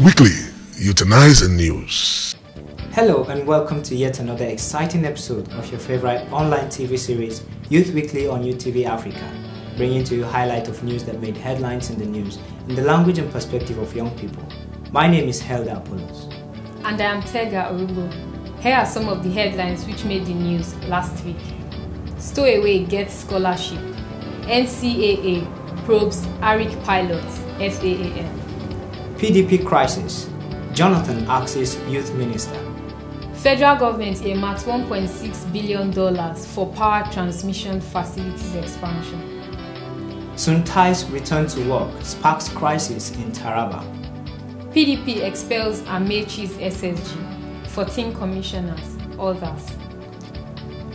Weekly, Euthanize in News. Hello and welcome to yet another exciting episode of your favorite online TV series, Youth Weekly on UTV Africa, bringing to you highlight of news that made headlines in the news in the language and perspective of young people. My name is Helda Apollos. And I am Tega Orugo. Here are some of the headlines which made the news last week. Stowaway gets scholarship. NCAA probes Arik pilots, FAAN. PDP crisis. Jonathan axes youth minister. Federal government earmarks $1.6 billion for power transmission facilities expansion. Suntai's return to work sparks crisis in Taraba. PDP expels Amechi's SSG, 14 commissioners, others.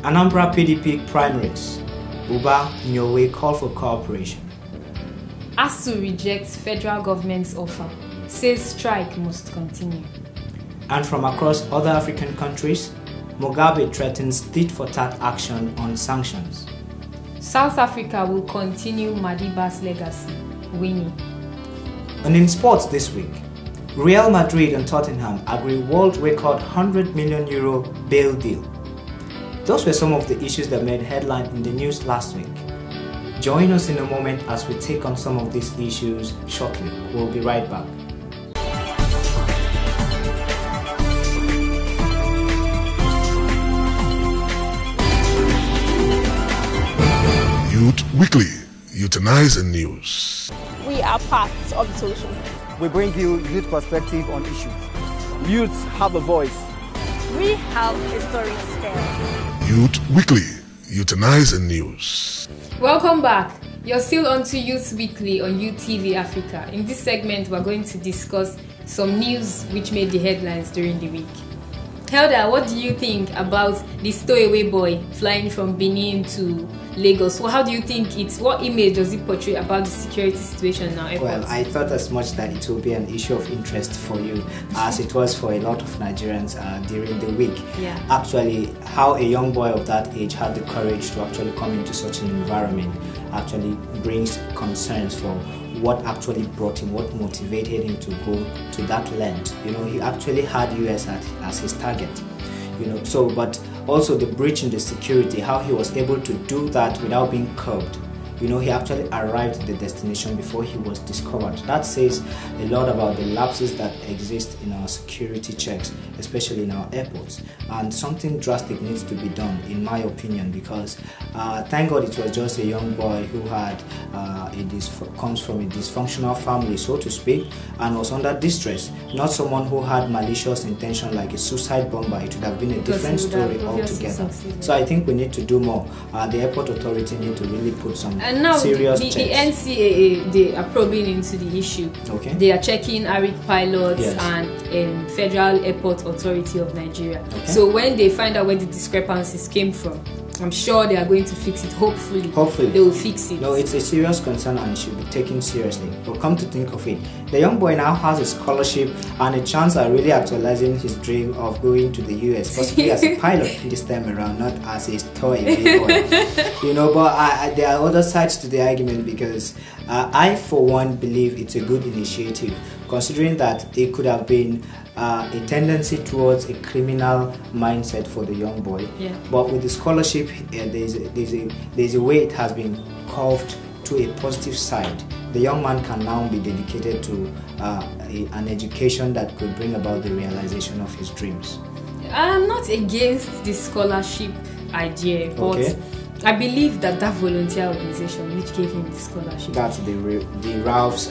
Anambra PDP primaries. Uba Nyowe call for cooperation. ASU rejects federal government's offer, says strike must continue. And from across other African countries, Mugabe threatens tit-for-tat action on sanctions. South Africa will continue Madiba's legacy, winning. And in sports this week, Real Madrid and Tottenham agree world record €100 million bail deal. Those were some of the issues that made headline in the news last week. Join us in a moment as we take on some of these issues shortly. We'll be right back. Youth Weekly, Euthanize in News. We are part of the solution. We bring you youth perspective on issues. Youths have a voice. We have a story to tell. Youth Weekly, Euthanize in News. Welcome back. You're still on to Youth Weekly on UTV Africa. In this segment, we're going to discuss some news which made the headlines during the week. Helda, what do you think about the stowaway boy flying from Benin to Lagos? Well, how do you think what image does it portray about the security situation now? Well, I thought as much that it will be an issue of interest for you, as it was for a lot of Nigerians during the week. Yeah. Actually, how a young boy of that age had the courage to actually come into such an environment actually brings concerns for what actually brought him, what motivated him to go to that length. You know, he actually had US as his target. You know, so but also the breach in the security, how he was able to do that without being curbed. You know, he actually arrived at the destination before he was discovered. That says a lot about the lapses that exist in our security checks, especially in our airports. And something drastic needs to be done, in my opinion, because thank God it was just a young boy who had comes from a dysfunctional family, so to speak, and was under distress. Not someone who had malicious intention like a suicide bomber. It would have been a different story altogether. So I think we need to do more. The airport authority need to really put some and now serious the checks. NCAA, they are probing into the issue. Okay. They are checking Arik pilots Yes. and Federal Airport Authority of Nigeria. Okay. So when they find out where the discrepancies came from, I'm sure they are going to fix it. Hopefully they will fix it. No, it's a serious concern and it should be taken seriously. But come to think of it, the young boy now has a scholarship and a chance at really actualizing his dream of going to the US, possibly as a pilot this time around, not as a stowaway boy. You know, but there are other sides to the argument, because I, for one, believe it's a good initiative, considering that it could have been a tendency towards a criminal mindset for the young boy. Yeah. But with the scholarship, there's a way it has been curved to a positive side. The young man can now be dedicated to an education that could bring about the realization of his dreams. I'm not against the scholarship idea, but Okay. I believe that volunteer organization which gave him the scholarship, That's the Rauf's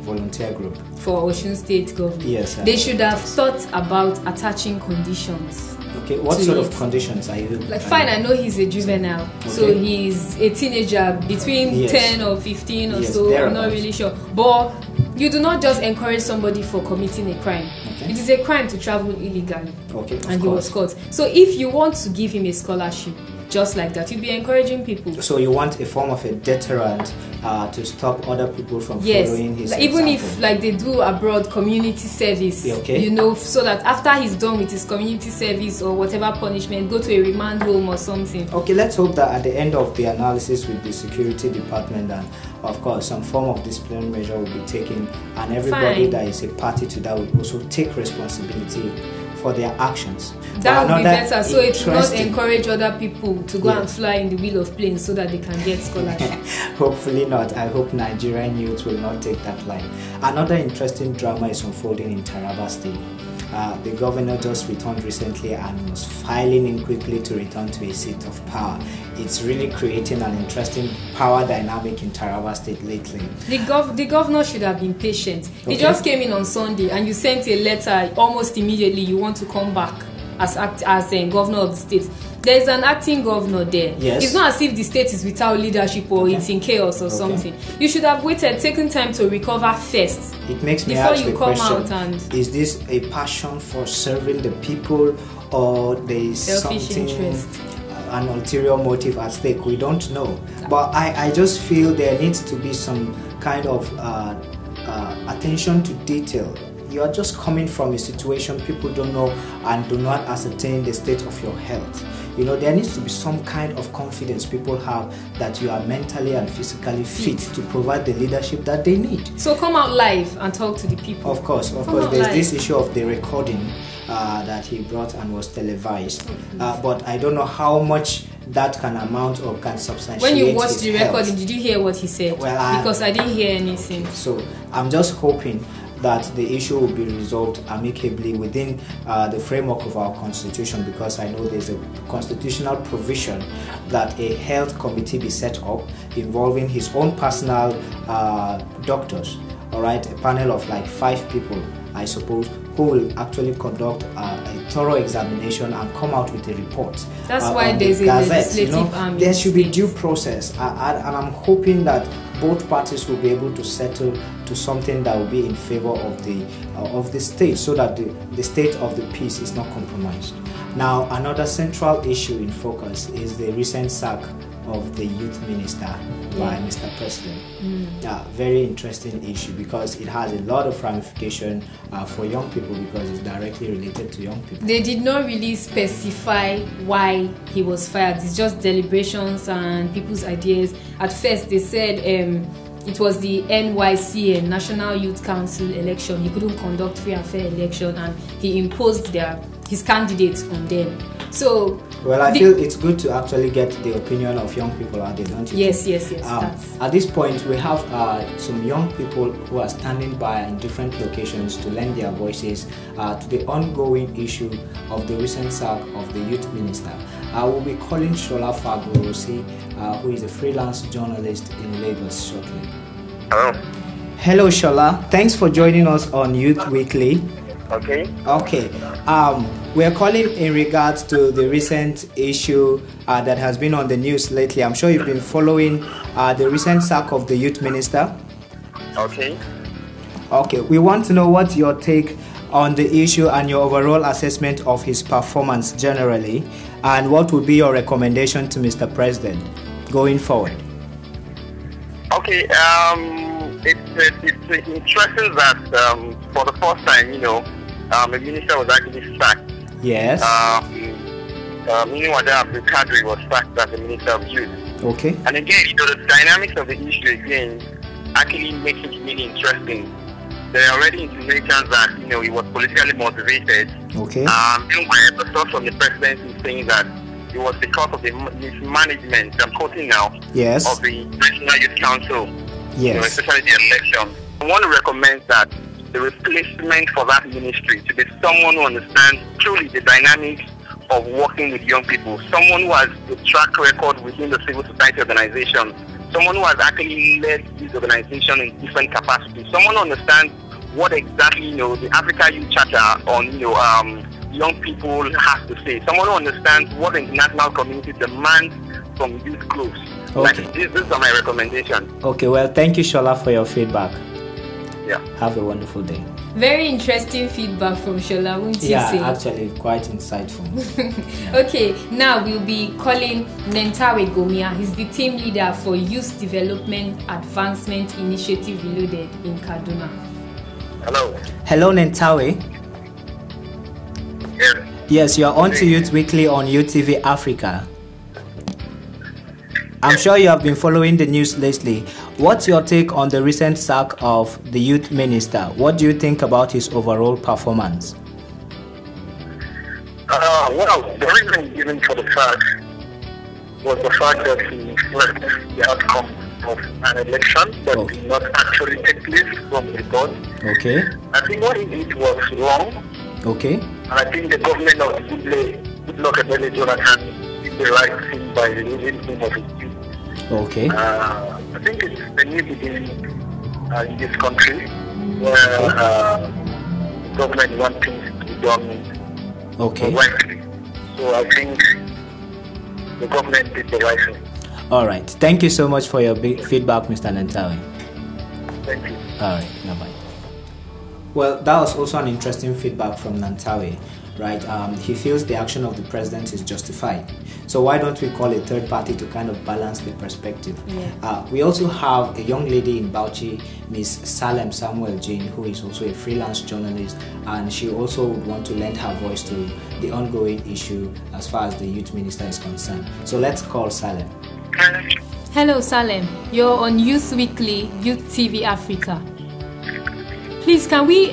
volunteer group. for Osun State government, Yes, they should have thought about attaching conditions. Okay, what to sort it. of conditions are you? Like, fine, I know he's a juvenile, so Okay. he's a teenager between Yes. 10 or 15 or Yes, so. I'm thereabouts. not really sure. But you do not just encourage somebody for committing a crime. Okay. It is a crime to travel illegally. Okay, of And he was course. caught. So if you want to give him a scholarship, just like that. You'll be encouraging people. So you want a form of a deterrent to stop other people from following his even example. if like they do abroad community service, okay. So that after he's done with his community service or whatever punishment, go to a remand home or something. Okay, let's hope that at the end of the analysis with the security department, and of course some form of disciplinary measure will be taken, and everybody that is a party to that will also take responsibility for their actions. That would be better, so it will not encourage other people to go and fly in the wheel of planes so that they can get scholarship. Hopefully not. I hope Nigerian youth will not take that line. Another interesting drama is unfolding in Taraba State. The governor just returned recently and was filing in quickly to return to a seat of power. It's really creating an interesting power dynamic in Taraba State lately. The governor should have been patient. He just came in on Sunday and you sent a letter almost immediately you want to come back as governor of the state. There is an acting governor there. Yes. It's not as if the state is without leadership or it's in chaos or something. You should have waited, taken time to recover first. It makes me before ask you the come question, out and is this a passion for serving the people, or there is something, an ulterior motive at stake? We don't know. But I just feel there needs to be some kind of attention to detail. You are just coming from a situation people don't know and do not ascertain the state of your health. There needs to be some kind of confidence people have that you are mentally and physically fit to provide the leadership that they need. So come out live and talk to the people. Of course. There's this issue of the recording that he brought and was televised. But I don't know how much that can amount or can substantiate. When you watched the health. recording, did you hear what he said? Well, because I didn't hear anything. So I'm just hoping that the issue will be resolved amicably within the framework of our constitution, because I know there's a constitutional provision that a health committee be set up involving his own personal doctors, all right, a panel of like 5 people, I suppose, who will actually conduct a thorough examination and come out with a report. That's why there's a legislative arm. There should be due process, and I'm hoping that both parties will be able to settle to something that will be in favor of the state, so that the state of the peace is not compromised. Now, another central issue in focus is the recent sack of the youth minister by Mr. President. Very interesting issue, because it has a lot of ramification for young people, because it's directly related to young people. They did not really specify why he was fired. It's just deliberations and people's ideas. At first they said it was the NYCN, National Youth Council election. He couldn't conduct free and fair election, and he imposed his candidates on them. So I feel it's good to actually get the opinion of young people out there, don't you? Yes. At this point, we have some young people who are standing by in different locations to lend their voices to the ongoing issue of the recent sack of the youth minister. We'll be calling Shola Fagurosi, who is a freelance journalist in Lagos, shortly. Hello, Shola. Thanks for joining us on Youth Weekly. Okay. We are calling in regards to the recent issue that has been on the news lately. I'm sure you've been following the recent sack of the youth minister. Okay. We want to know what's your take on the issue and your overall assessment of his performance generally, and what would be your recommendation to Mr. President going forward. Okay. It's interesting that for the first time, the minister was actually sacked. Yes. Meanwhile, the cadre was sacked as the minister of youth. Okay. And again, the dynamics of the issue again actually makes it really interesting. There are already insinuations that it was politically motivated. Okay. Meanwhile, the source from the president is saying that it was because of the mismanagement. I'm quoting now. Yes. Of the National Youth Council. Yes. Especially the election. I want to recommend that the replacement for that ministry to be someone who understands truly the dynamics of working with young people, someone who has a track record within the civil society organization, someone who has actually led this organization in different capacities, someone who understands what exactly the Africa Youth Charter on young people has to say, someone who understands what the international community demands from youth groups. Okay. These are my recommendations. Okay, well, thank you, Shola, for your feedback. Yeah. Have a wonderful day. Very interesting feedback from Shola, won't you say? Yeah, actually quite insightful. Yeah. Okay, now we'll be calling Nentawe Gomia. He's the team leader for Youth Development Advancement Initiative Reloaded in Kaduna. Hello. Hello, Nentawe. Yes. Yes, you're on to Youth Weekly on UTV Africa. I'm sure you have been following the news lately. What's your take on the recent sack of the youth minister? What do you think about his overall performance? Well, the reason given for the sack was the fact that he reflects the outcome of an election that did not actually take place from the report. Okay. I think what he did was wrong. Okay. And I think the government of Goodluck Ebele Jonathan did the right thing by releasing him of his duty. Okay. I think it's a new beginning in this country where government wants things to be done correctly. So I think the government did the right thing. All right. Thank you so much for your big feedback, Mr. Nentawe. Thank you. All right. Bye-bye. Well, that was also an interesting feedback from Nentawe, right? He feels the action of the president is justified. So why don't we call a third party to kind of balance the perspective? Yeah. We also have a young lady in Bauchi, Miss Salem Samuel Jane, who is also a freelance journalist, and she also would want to lend her voice to the ongoing issue as far as the youth minister is concerned. So let's call Salem. Hello, Salem. You're on Youth Weekly, Youth TV Africa. Please, can we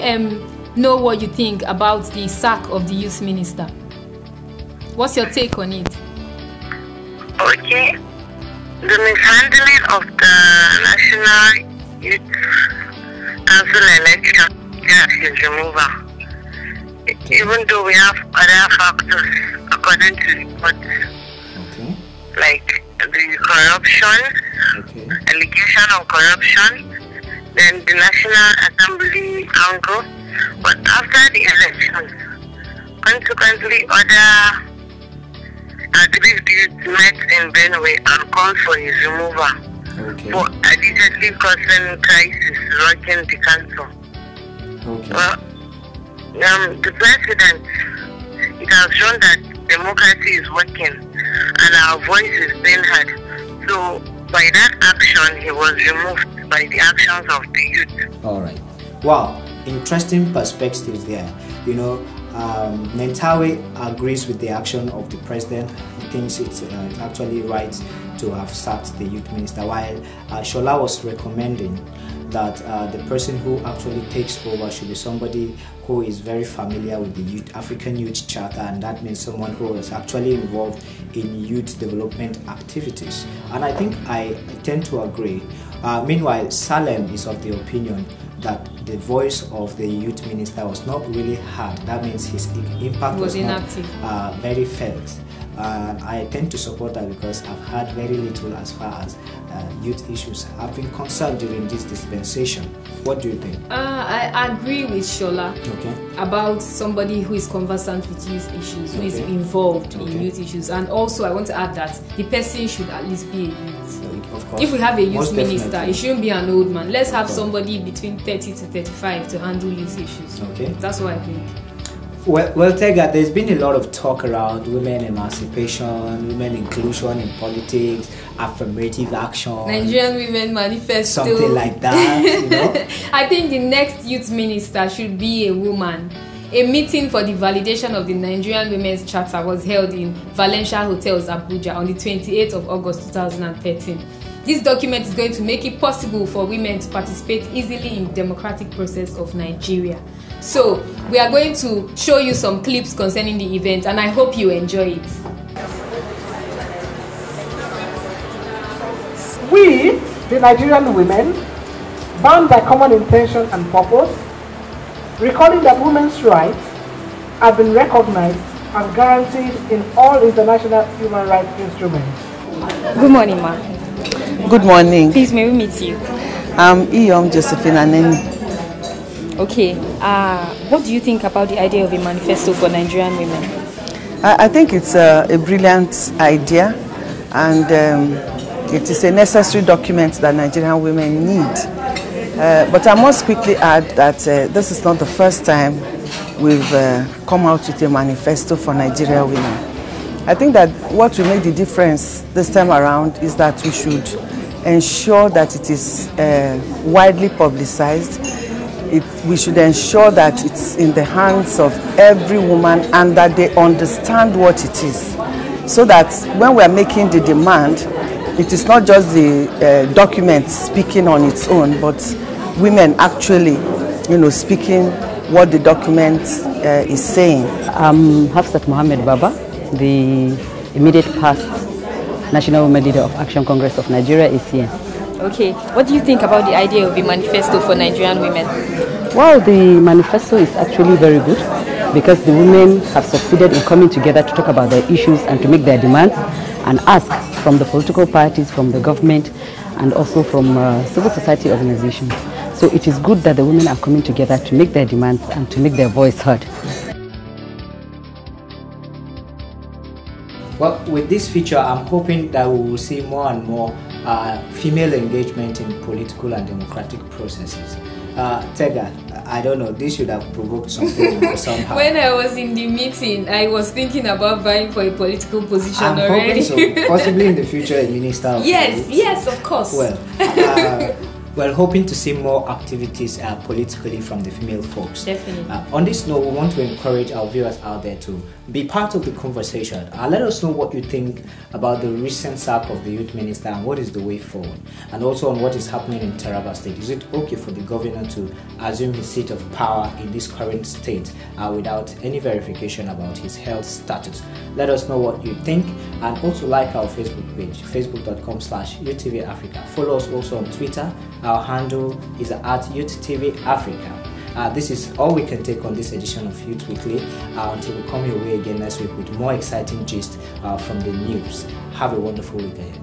know what you think about the sack of the youth minister? What's your take on it? Okay. The mishandling of the National Youth Council election is removal. Even though we have other factors according to reports, like the corruption, allegation of corruption, then the National Assembly angle. But after the elections, consequently, other activities met in Benue and called for his removal for allegedly causing crisis rocking the council. Well, the president, it has shown that democracy is working and our voice is being heard. So by that action, he was removed by the actions of the youth. All right. Wow. Interesting perspectives there. You know, Nentawe agrees with the action of the president. He thinks it's actually right to have sacked the youth minister, while Shola was recommending that the person who actually takes over should be somebody who is very familiar with the African Youth Charter, and that means someone who is actually involved in youth development activities. And I think I tend to agree. Meanwhile, Salem is of the opinion that the voice of the youth minister was not really heard. That means his impact was not very felt. I tend to support that because I've heard very little as far as youth issues have been concerned during this dispensation. What do you think? I agree with Shola about somebody who is conversant with youth issues, who is involved in youth issues. And also I want to add that the person should at least be a youth. Of course. If we have a youth minister, definitely. it shouldn't be an old man. Let's have somebody between 30 to 35 to handle youth issues. That's what I think. Well, Tega, there's been a lot of talk around women emancipation, women inclusion in politics, affirmative action, Nigerian Women Manifesto, something like that. You know? I think the next youth minister should be a woman. A meeting for the validation of the Nigerian Women's Charter was held in Valencia Hotels, Abuja on the 28th of August 2013. This document is going to make it possible for women to participate easily in the democratic process of Nigeria. So, we are going to show you some clips concerning the event, and I hope you enjoy it. We, the Nigerian women, bound by common intention and purpose, recalling that women's rights have been recognized and guaranteed in all international human rights instruments. Good morning, ma. Good morning. Please, may we meet you? I'm Josephine Aneni. Okay. What do you think about the idea of a manifesto for Nigerian women? I think it's a brilliant idea, and it is a necessary document that Nigerian women need But I must quickly add that this is not the first time we've come out with a manifesto for Nigeria women. I think that what will make the difference this time around is that we should ensure that it is widely publicized. We should ensure that it's in the hands of every woman and that they understand what it is. So that when we are making the demand, it is not just the document speaking on its own, but women actually, speaking what the document is saying. I'm Hafsat Mohammed Baba, the immediate past National Women Leader of Action Congress of Nigeria is here. Okay, what do you think about the idea of a manifesto for Nigerian women? Well, the manifesto is actually very good because the women have succeeded in coming together to talk about their issues and to make their demands and ask from the political parties, from the government, and also from civil society organizations. So it is good that the women are coming together to make their demands and to make their voice heard. Well, with this feature, I'm hoping that we will see more and more female engagement in political and democratic processes. Tega, I don't know, this should have provoked something somehow. When I was in the meeting, I was thinking about vying for a political position I'm already. hoping so. Possibly in the future, a minister of Yes, of course. Well, we're hoping to see more activities politically from the female folks. Definitely. On this note, we want to encourage our viewers out there to be part of the conversation. Let us know what you think about the recent sack of the youth minister and what is the way forward. And also on what is happening in Taraba State. Is it okay for the governor to assume his seat of power in this current state without any verification about his health status? Let us know what you think, and also like our Facebook page, facebook.com/YouthTV Africa. Follow us also on Twitter. Our handle is @YouthTV Africa. This is all we can take on this edition of Youth Weekly until we come your way again next week with more exciting gist from the news. Have a wonderful week ahead.